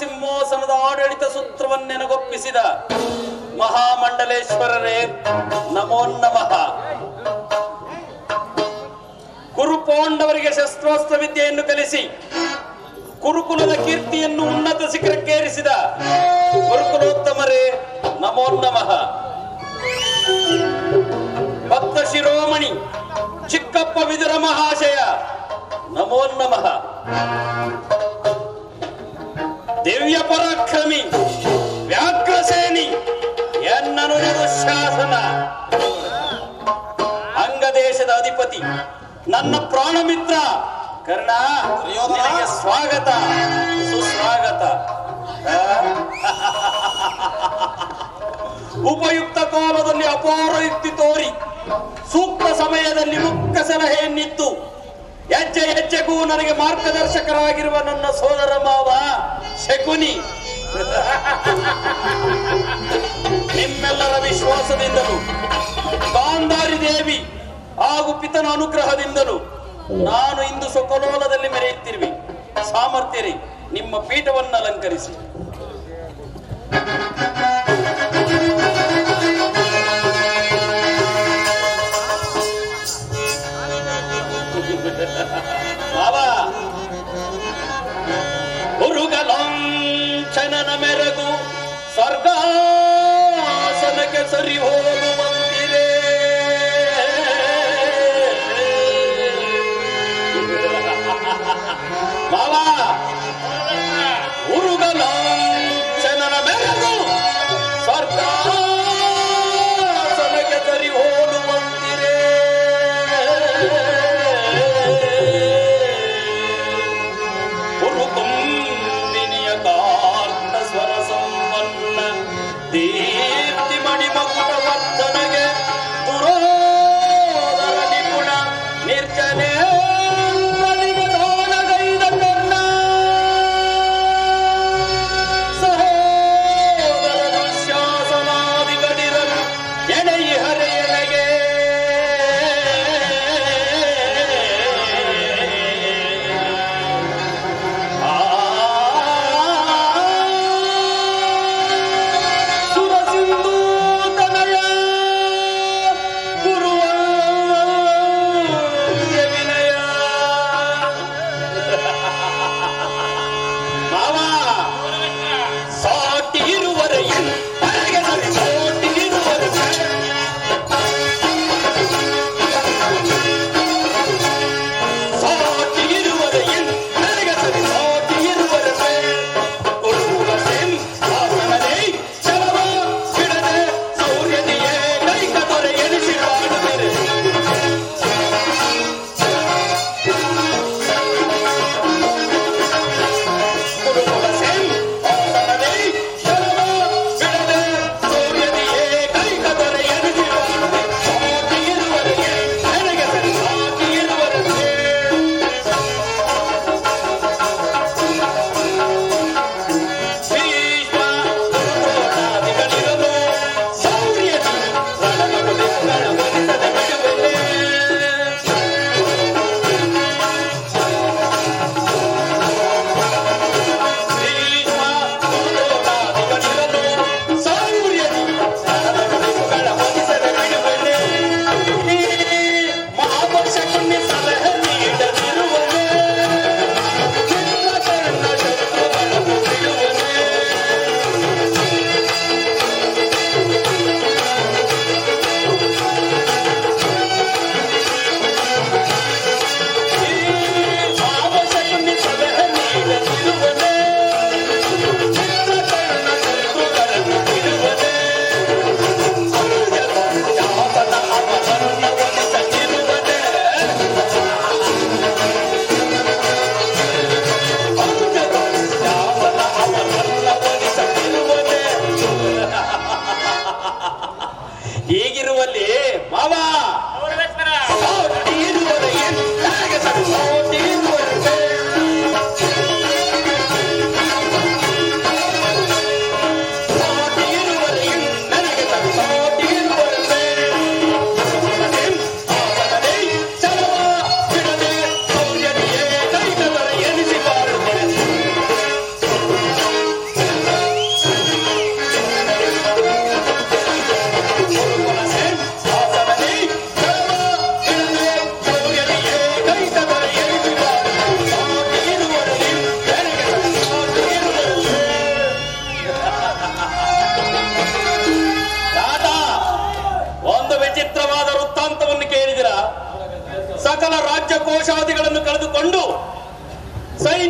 ಸಿಂಹಾಸನದ ಆಡಳಿತ ಸೂತ್ರವನ್ನೆನಗೊಪ್ಪಿಸಿದ ಮಹಾಮಂಡಲೇಶ್ವರರೇ ನಮೋ ನಮಃ. ಕುರುಪಾಂಡವರಿಗೆ ಶಸ್ತ್ರಾಸ್ತ್ರ ವಿದ್ಯೆಯನ್ನು ಕಲಿಸಿ ಕುರುಕುಲದ ಕೀರ್ತಿಯನ್ನು ಉನ್ನತ ಶಿಖರಕ್ಕೇರಿಸಿದ ಗುರುಕುಲೋತ್ತಮರೇ ನಮೋ ನಮಃ. ಭಕ್ತ ಶಿರೋಮಣಿ ಚಿಕ್ಕಪ್ಪ ವಿದುರ ಮಹಾಶಯ ನಮೋ ನಮಃ. ದಿವ್ಯ ಪರಾಕ್ರಮಿ ವ್ಯಾಘ್ರಸೇನಿ ಎನ್ನನು ದುಶ್ಯಾಸನ ಅಂಗದೇಶದ ಅಧಿಪತಿ ನನ್ನ ಪ್ರಾಣ ಮಿತ್ರ ಕರ್ಣ ನಿನಗೆ ಸ್ವಾಗತ ಸುಸ್ವಾಗತ. ಉಪಯುಕ್ತ ಕಾಲದಲ್ಲಿ ಅಪಾರ ಯುಕ್ತಿ ತೋರಿ ಸೂಕ್ತ ಸಮಯದಲ್ಲಿ ಮುಖ್ಯ ಸಲಹೆಯನ್ನಿತ್ತು ಹೆಜ್ಜೆ ಹೆಜ್ಜೆಗೂ ನನಗೆ ಮಾರ್ಗದರ್ಶಕರಾಗಿರುವ ನನ್ನ ಸೋದರ ಮಾವ ಶಕುನಿ ನಿಮ್ಮೆಲ್ಲರ ವಿಶ್ವಾಸದಿಂದಲೂ ಗಾಂಧಾರಿ ದೇವಿ ಹಾಗೂ ಪಿತನ ಅನುಗ್ರಹದಿಂದಲೂ ನಾನು ಇಂದು ಸೊಕೊಲೋಲದಲ್ಲಿ ಮೆರೆಯುತ್ತಿರುವೆ. ಸಾಮರ್ಥ್ಯರಿ ನಿಮ್ಮ ಪೀಠವನ್ನು ಅಲಂಕರಿಸಿ. ಉರುಗಲಾಂಛನನ ಮೆರಗು ಸ್ವರ್ಗಾಸನಕ್ಕೆ ಸರಿ ಹೋಗುವಂತಿರೇ. ಮಾವ ಉರುಗಲಾಂಛನನ ಮೆರಗು ಸ್ವರ್ಗಾಸನಕ್ಕೆ ಸರಿ ಹೋಗುವಂತಿರೇ. ದೀಪ್ತಿ ಮಣಿಮಕುಟ ವರ್ಧನೆಗೆ ದುರೋದರ ನಿಪುಣ ನಿರ್ಜನೆ ದಾನಗೈದ ಕರ್ಣ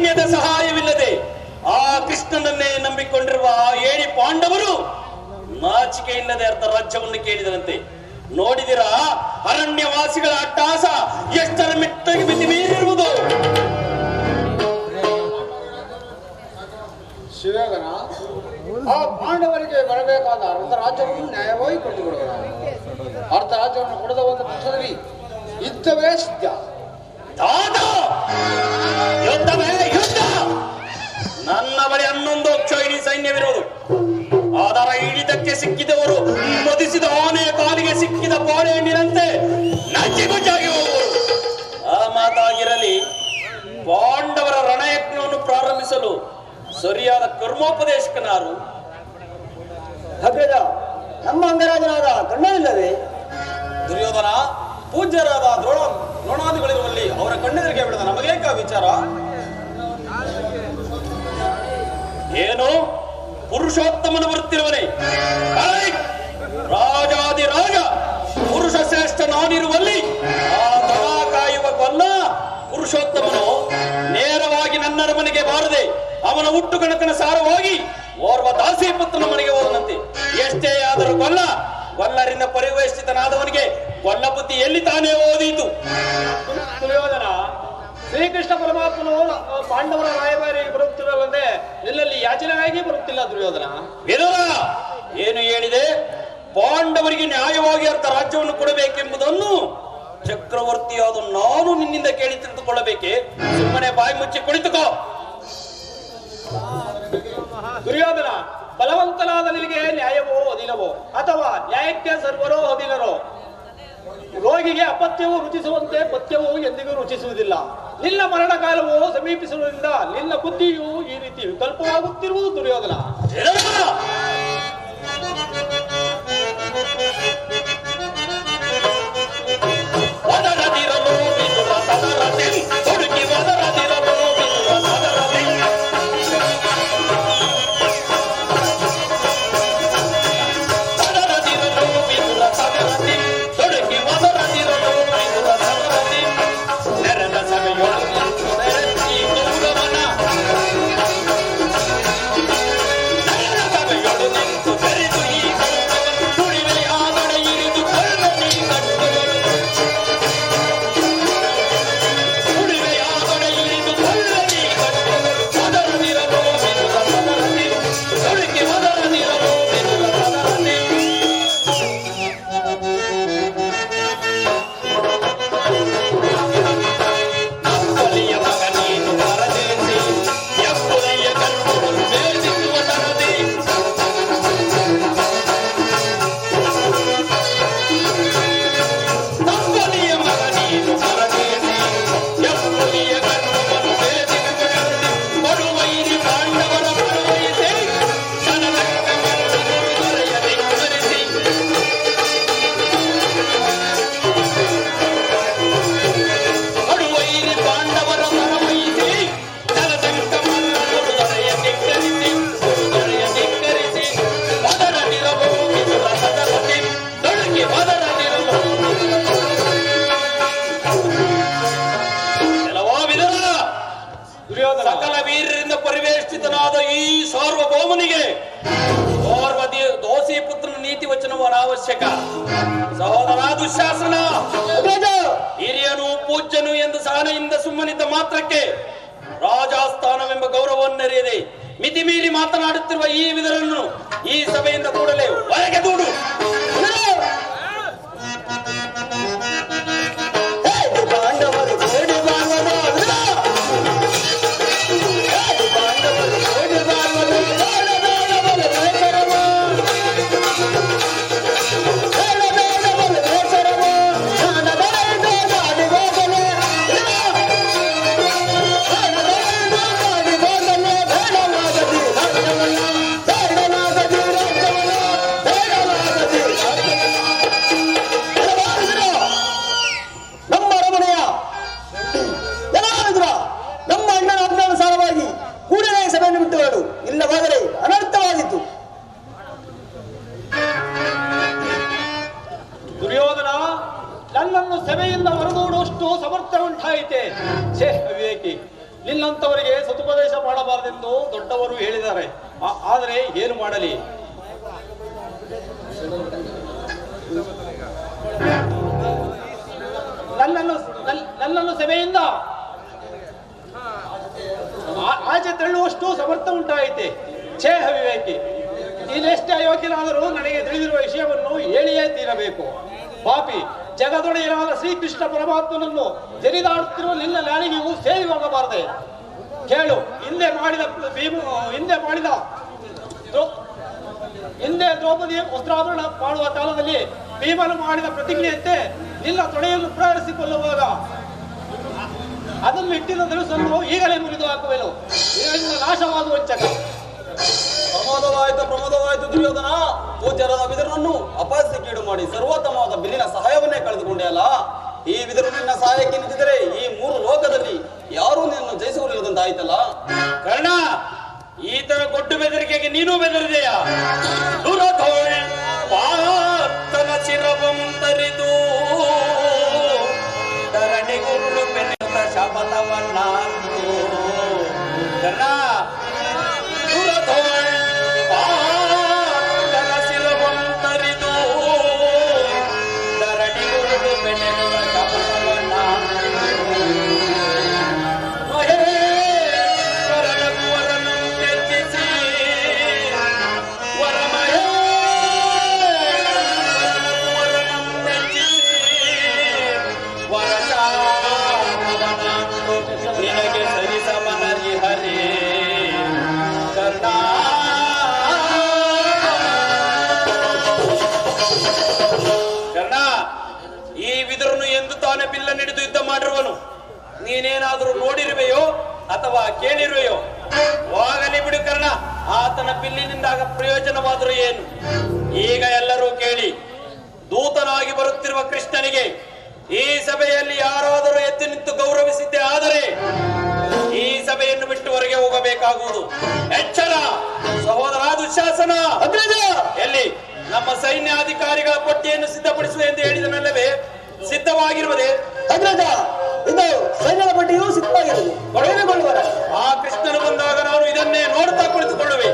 ಅನ್ಯದ ಸಹಾಯವಿಲ್ಲದೆ ಆ ಕೃಷ್ಣನನ್ನೇ ನಂಬಿಕೊಂಡಿರುವ ಆ 7 ಪಾಂಡವರು ನಾಚಿಕೆ ಇಲ್ಲದೆ ಅರ್ಧ ರಾಜ್ಯವನ್ನು ಕೇಳಿದರಂತೆ. ನೋಡಿದಿರಾ ಅರಣ್ಯವಾಸಿಗಳ ಅಟ್ಟಹಾಸ ಎಷ್ಟರ ಮಿಟ್ಟಿಗೆ ಮಿತಿ ಮೀರಿರುವುದು. ಶಿವಗನ ಆ ಪಾಂಡವರಿಗೆ ಬರಬೇಕಾದ ಅರ್ಧ ರಾಜ್ಯವನ್ನು ನ್ಯಾಯವಾಗಿ ಕೊಟ್ಟುಕೊಡುವ. ಅರ್ಧ ರಾಜ್ಯವನ್ನು ಕೊಡದ ಒಂದು ಪಕ್ಷದಲ್ಲಿ ಯುದ್ಧವೇ ಸಿದ್ಧ. ಯುದ್ಧವೇ ಯುದ್ಧ. ನನ್ನ ಬಳಿ 11 ಅಕ್ಷೋಹಿಣಿ ಸೈನ್ಯವಿರುವುದು. ಅದರ ಹಿಡಿತಕ್ಕೆ ಸಿಕ್ಕಿದವರು ಮದಿಸಿದ ಆನೆಯ ಕಾಲಿಗೆ ಸಿಕ್ಕಿದ ಬಾಳೆ ಹಣ್ಣಿನಂತೆ ನಚ್ಚಿಗುಜ್ಜಾಗಿ ಹೋಗುವರು. ಆ ಮಾತಾಗಿರಲಿ, ಪಾಂಡವರ ರಣಯಜ್ಞವನ್ನು ಪ್ರಾರಂಭಿಸಲು ಸರಿಯಾದ ಕರ್ಮೋಪದೇಶಕನಾರು? ಅಗ್ರಜ, ನಮ್ಮ ಅಂಗರಾಜನಾದ ಕಣ್ಣನಿಲ್ಲವೇ? ದುರ್ಯೋಧನ ಪೂಜ್ಯರಾದ ದ್ರೋಣಾದಿಗಳಿರುವಲ್ಲಿ ಅವರ ಕಣ್ಣೆದುರಿಗೆ ಬಿಡದ ನಮಗೇಕ ವಿಚಾರ? ಏನು ಪುರುಷೋತ್ತಮನು ಬರುತ್ತಿರುವನೇ? ರಾಜಾದಿ ರಾಜ ಪುರುಷ ಶ್ರೇಷ್ಠ ನಾನಿರುವಲ್ಲಿ ಆ ದನ ಕಾಯುವ ಕೊಲ್ಲ ಪುರುಷೋತ್ತಮನು ನೇರವಾಗಿ ನನ್ನ ಮನೆಗೆ ಬಾರದೆ ಅವನ ಹುಟ್ಟು ಕಣಕನ ಸಾರವಾಗಿ ಓರ್ವ ದಾಸಿ ಪುತ್ರನ ಮನೆಗೆ ಹೋದನಂತೆ. ಎಷ್ಟೇ ಆದರೂ ಕೊಲ್ಲರಿಂದ ಪರಿವೇಷಿತನಾದವನಿಗೆ ಕೊಲ್ಲ ಬುದ್ಧಿ ಎಲ್ಲಿ ತಾನೇ ಓದೀತು? ದುರ್ಯೋಧನ, ಶ್ರೀಕೃಷ್ಣ ಪರಮಾತ್ಮನು ಪಾಂಡವರ ರಾಯಭಾರಿಗೆ ಬರುತ್ತಿರಲ್ಲದೆ ಎಲ್ಲಲ್ಲಿ ಯಾಚನೆಯಾಗಿ ಬರುತ್ತಿಲ್ಲ. ದುರ್ಯೋಧನ ವಿದುರ ಏನು ಹೇಳಿದೆ? ಪಾಂಡವರಿಗೆ ನ್ಯಾಯವಾಗಿ ಅರ್ಥ ರಾಜ್ಯವನ್ನು ಕೊಡಬೇಕೆಂಬುದನ್ನು ಚಕ್ರವರ್ತಿಯಾದ ನಾನು ನಿನ್ನಿಂದ ಕೇಳಿ ತಿಳಿದುಕೊಳ್ಳಬೇಕೆ? ಸುಮ್ಮನೆ ಬಾಯಿ ಮುಚ್ಚಿ ಕುಳಿತುಕೋ. ದುರ್ಯೋಧನ, ಬಲವಂತನಾದ ನಿನಗೆ ನ್ಯಾಯವೋ ಅಧೀನವೋ ಅಥವಾ ನ್ಯಾಯಕ್ಕೆ ಸರ್ವರೋ ಅಧೀನರೋ? ರೋಗಿಗೆ ಅಪತ್ಯವು ರುಚಿಸುವಂತೆ ಪಥ್ಯವು ಎಂದಿಗೂ ರುಚಿಸುವುದಿಲ್ಲ. ನಿನ್ನ ಮರಣ ಕಾಲವು ಸಮೀಪಿಸುವುದರಿಂದ ನಿನ್ನ ಬುದ್ಧಿಯು ಈ ರೀತಿ ವಿಕಲ್ಪವಾಗುತ್ತಿರುವುದು. ದುರ್ಯೋಧನ ಸಕಲ ವೀರರಿಂದ ಪರಿವೇಷ್ಟಿತನಾದ ಈ ಸಾರ್ವಭೌಮನಿಗೆ ಓರ್ವ ದೋಸಿ ಪುತ್ರನ ನೀತಿ ವಚನವು ಅನಾವಶ್ಯಕ. ಸಹೋದರ ದುಶ್ಯಾಸನ, ಹಿರಿಯನು ಪೂಜ್ಯನು ಎಂದು ಸಹನೆಯಿಂದ ಸುಮ್ಮನಿದ್ದ ಮಾತ್ರಕ್ಕೆ ರಾಜಾಸ್ಥಾನವೆಂಬ ಗೌರವವನ್ನರಿಯದೆ ಮಿತಿ ಮೀರಿ ಮಾತನಾಡುತ್ತಿರುವ ಈ ವಿಧರನ್ನು ಈ ಸಭೆಯಿಂದ ಕೂಡಲೇ ಹೊರಗೆ ದೂಡು. ಉಪದೇಶ ಮಾಡಬಾರದೆಂದು ದೊಡ್ಡವರು ಹೇಳಿದ್ದಾರೆ. ಆದರೆ ಏನು ಮಾಡಲಿ? ನನ್ನನ್ನು ಸಭೆಯಿಂದ ಆಚೆ ತಳ್ಳುವಷ್ಟು ಸಮರ್ಥ ಉಂಟಾಯಿತೆ. ಛೇ ಅವಿವೇಕಿ, ನೀನೆಷ್ಟೇ ಅಯೋಗ್ಯನಾದರೂ ನನಗೆ ತಿಳಿದಿರುವ ವಿಷಯವನ್ನು ಹೇಳಿಯೇ ತೀರಬೇಕು. ಪಾಪಿ, ಜಗದೊಡೆಯನಾದ ಶ್ರೀಕೃಷ್ಣ ಪರಮಾತ್ಮನನ್ನು ಜರಿದಾಡುತ್ತಿರುವ ನಿನ್ನ ನಾಲಿಗೆಯು ಸೇರಿ ಹೋಗಬಾರದೆ. ಕೇಳು, ಹಿಂದೆ ದ್ರೌಪದಿ ವಸ್ತ್ರಾಭರಣ ಮಾಡುವ ಕಾಲದಲ್ಲಿ ಭೀಮನು ಮಾಡಿದ ಪ್ರತಿಜ್ಞೆಯಂತೆ ನಿನ್ನ ತೊಡೆಯನ್ನು ಪ್ರಾರಂಭಿಸಿಕೊಳ್ಳುವಾಗ ಅದನ್ನು ಇಟ್ಟಿದ್ದ ಧನುಸನ್ನು ಈಗಲೇ ಮುರಿದು ಹಾಕುವೆನು. ಇದರಿಂದ ನಾಶವಾಗುವ ವಂಚಕ. ಪ್ರಮೋದವಾಯಿತು ದುರ್ಯೋಧನ. ಪೂಜ್ಯರಾದ ವಿದುರನನ್ನು ಅಪಹಾಸ್ಯಕ್ಕೀಡು ಮಾಡಿ ಸರ್ವೋತ್ತಮವಾದ ಬಿಲ್ಲಿನ ಸಹಾಯವನ್ನೇ ಕಳೆದುಕೊಂಡೆ ಅಲ್ಲ. ಈ ವಿದುರು ನಿನ್ನ ಸಹಾಯಕ್ಕೆ ನಿಂತಿದ್ದರೆ ಈ 3 ಲೋಕದಲ್ಲಿ ಯಾರೂ ನಿನ್ನನ್ನು ಜಯಿಸುವುದಿಲ್ಲದಂತಾಯ್ತಲ್ಲ. ಕರ್ಣ, ಈ ತರ ಕೊಟ್ಟು ಬೆದರಿಕೆಗೆ ನೀನು ಬೆದರಿದೆಯಾ? ಪಾರ್ಥನ ಶಿರವಂ ತರಿದು ಧರಣಿಗುರುಳು ಬೆನೆತ ಶಪಥವನ್ನ ಕರ್ಣ, ಪಾರ್ಥನ ಶಿರವಂ ತರಿದು ಧರಣಿಗುರುಳು ಬೆನೆತ ಶಪಥವನ್ನ ನಿನಗೆ ಸರಿಸಮನರಿ ಹರಿ ಕರ್ಣ. ಕರ್ಣ, ಈ ವಿದುರನು ಎಂದು ತಾನೇ ಬಿಲ್ಲ ಹಿಡಿದು ಯುದ್ಧ ಮಾಡಿರುವನು. ನೀನೇನಾದರೂ ನೋಡಿರುವೆಯೋ ಅಥವಾ ಕೇಳಿರುವೆಯೋ? ಹೋಗಲಿ ಬಿಡು ಕರ್ಣ, ಆತನ ಬಿಲ್ಲಿನಿಂದಾಗ ಪ್ರಯೋಜನವಾದರೂ ಏನು? ಈಗ ಎಲ್ಲರೂ ಕೇಳಿ, ದೂತನಾಗಿ ಬರುತ್ತಿರುವ ಕೃಷ್ಣನಿಗೆ ಈ ಸಭೆಯಲ್ಲಿ ಯಾರಾದರೂ ಎದ್ದು ನಿಂತು ಗೌರವಿಸಿದ್ದೇ ಆದರೆ ಈ ಸಭೆಯನ್ನು ಬಿಟ್ಟು ಹೊರಗೆ ಹೋಗಬೇಕಾಗುವುದು. ಎಚ್ಚರ ಸಹೋದರ ದುಶ್ಯಾಸನ, ಎಲ್ಲಿ ನಮ್ಮ ಸೈನ್ಯಾಧಿಕಾರಿಗಳ ಪಟ್ಟಿಯನ್ನು ಸಿದ್ಧಪಡಿಸುವ ಎಂದು ಹೇಳಿದ ಮೇಲವೇ ಸಿದ್ಧವಾಗಿರುವುದೇ? ಇದು ಸೈನ್ಯದ ಪಟ್ಟಿಯೂ ಸಿದ್ಧವಾಗಿರುವುದು. ಆ ಕೃಷ್ಣನು ಬಂದಾಗ ನಾನು ಇದನ್ನೇ ನೋಡುತ್ತಾ ಕುಳಿತುಕೊಳ್ಳುವೆ.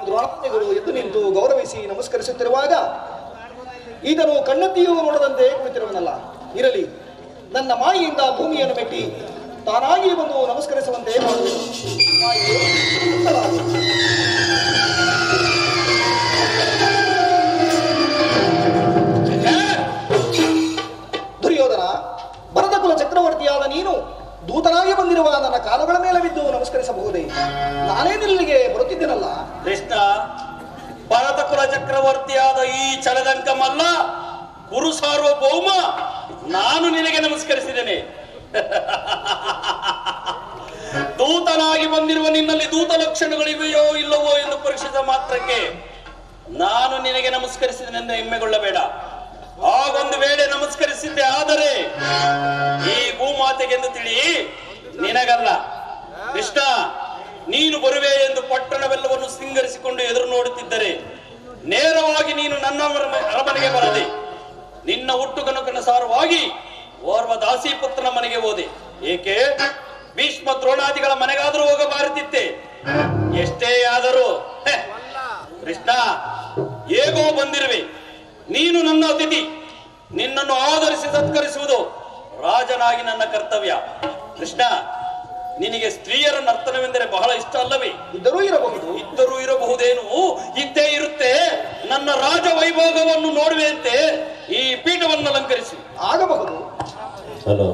ದ್ರೋಣಾದಿಗಳು ಎದ್ದು ನಿಂತು ಗೌರವಿಸಿ ನಮಸ್ಕರಿಸುತ್ತಿರುವಾಗ ಇದನ್ನು ಕಣ್ಣೆತ್ತಿಯೂ ನೋಡದಂತೆ ಕುಳಿತಿರುವನಲ್ಲ. ಇರಲಿ, ನನ್ನ ಮಾಯಿಯಿಂದ ಭೂಮಿಯನ್ನು ಮೆಟ್ಟಿ ತಾನಾಗಿ ಬಂದು ನಮಸ್ಕರಿಸುವಂತೆ ಮಾಡುವುದು. ದುರ್ಯೋಧನ, ಭರತಕುಲ ಚಕ್ರವರ್ತಿಯಾದ ನೀನು ದೂತನಾಗಿ ಬಂದಿರುವ ನನ್ನ ಕಾಲುಗಳ ಮೇಲೆ ಬಿದ್ದು ನಮಸ್ಕರಿಸಬಹುದೇ? ನಾನೇ ನಿಲ್ಲಿಗೆ ಬರುತ್ತಿದ್ದೇನಲ್ಲ. ಕೃಷ್ಣ, ಭರತಕುಲ ಚಕ್ರವರ್ತಿಯಾದ ಈ ಚಲದಂಕಮಲ್ಲ, ಕುರು ಸಾರ್ವಭೌಮ, ನಾನು ನಿನಗೆ ನಮಸ್ಕರಿಸಿದ್ದೇನೆ. ದೂತನಾಗಿ ಬಂದಿರುವ ನಿನ್ನಲ್ಲಿ ದೂತ ಲಕ್ಷಣಗಳಿವೆಯೋ ಇಲ್ಲವೋ ಎಂದು ಪರೀಕ್ಷಿಸಿದ ಮಾತ್ರಕ್ಕೆ ನಾನು ನಿನಗೆ ನಮಸ್ಕರಿಸಿದನೆಂದು ಹೆಮ್ಮೆಗೊಳ್ಳಬೇಡ. ಆಗೊಂದು ವೇಳೆ ನಮಸ್ಕರಿಸಿದ್ದೆ ಆದರೆ ಈ ಭೂಮಾತೆಗೆಂದು ತಿಳಿ, ನಿನಗಲ್ಲ. ಕೃಷ್ಣ, ನೀನು ಬರುವೆ ಎಂದು ಪಟ್ಟಣವೆಲ್ಲವನ್ನು ಸಿಂಗರಿಸಿಕೊಂಡು ಎದುರು ನೋಡುತ್ತಿದ್ದರೆ ನೇರವಾಗಿ ನೀನು ನನ್ನ ಅರಮನೆಗೆ ಬರದೆ ನಿನ್ನ ಹುಟ್ಟುಗನುಕನುಸಾರವಾಗಿ ಓರ್ವ ದಾಸಿ ಪುತ್ರನ ಮನೆಗೆ ಹೋದೆ. ಏಕೆ? ಭೀಷ್ಮ ದ್ರೋಣಾದಿಗಳ ಮನೆಗಾದರೂ ಹೋಗಬಾರದಿತ್ತೆ. ಎಷ್ಟೇ ಆದರೂ ಕೃಷ್ಣ, ಹೇಗೋ ಬಂದಿರುವೆ. ನೀನು ನನ್ನ ಅತಿಥಿ, ನಿನ್ನನ್ನು ಆಧರಿಸಿ ಸತ್ಕರಿಸುವುದು ರಾಜನಾಗಿ ನನ್ನ ಕರ್ತವ್ಯ. ಕೃಷ್ಣ, ನಿನಗೆ ಸ್ತ್ರೀಯರ ನರ್ತನವೆಂದರೆ ಬಹಳ ಇಷ್ಟ ಅಲ್ಲವೇ? ಇದ್ದರೂ ಇರಬಹುದೇನು, ಇದ್ದೇ ಇರುತ್ತೆ. ನನ್ನ ರಾಜ ವೈಭೋಗವನ್ನು ನೋಡುವೆಂತೆ ಈ ಪೀಠವನ್ನು ಅಲಂಕರಿಸಿ ಆಗಬಹುದು. ಹಲೋ.